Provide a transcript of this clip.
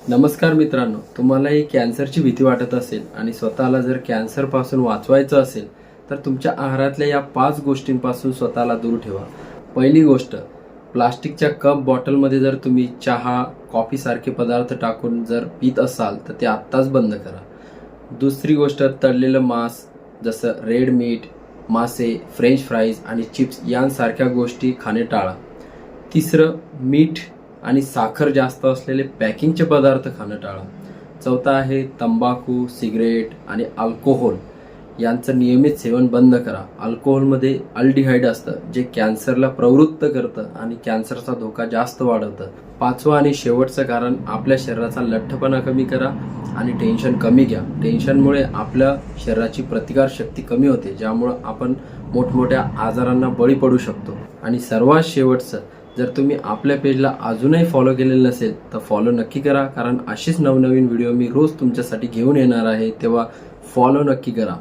नमस्कार मित्रांनो, तुम्हालाही कॅन्सरची भीती वाटत असेल आणि स्वतःला जर कॅन्सरपासून वाचवायचं असेल तर तुमच्या आहारातल्या या 5 गोष्टींपासून स्वतःला दूर ठेवा. पहिली गोष्ट, प्लास्टिकच्या कप बॉटलमध्ये जर तुम्ही चहा, कॉफीसारखे पदार्थ टाकून जर पीत असाल तर ते आत्ताच बंद करा. दुसरी गोष्ट, तळलेलं मांस जसं रेड मीट, मासे, फ्रेंच फ्राईज आणि चिप्स यांसारख्या गोष्टी खाणे टाळा. तिसरं, मीठ आणि साखर जास्त असलेले पॅकिंगचे पदार्थ खाणं टाळा. चौथा आहे तंबाखू, सिगरेट आणि अल्कोहोल यांचं नियमित सेवन बंद करा. अल्कोहोलमध्ये अल्डिहाइड असतं जे कॅन्सरला प्रवृत्त करतं आणि कॅन्सरचा धोका जास्त वाढवतं. पाचवं आणि शेवटचं कारण, आपल्या शरीराचा लठ्ठपणा कमी करा आणि टेन्शन कमी घ्या. टेन्शनमुळे आपल्या शरीराची प्रतिकारशक्ती कमी होते, ज्यामुळं आपण मोठमोठ्या आजारांना बळी पडू शकतो. आणि सर्वात शेवटचं, जर तुम्ही आपल्या पेजला अजूनही फॉलो केलेलं नसेल तर फॉलो नक्की करा, कारण अशीच नवनवीन व्हिडिओ मी रोज तुमच्यासाठी घेऊन येणार आहे. तेव्हा फॉलो नक्की करा.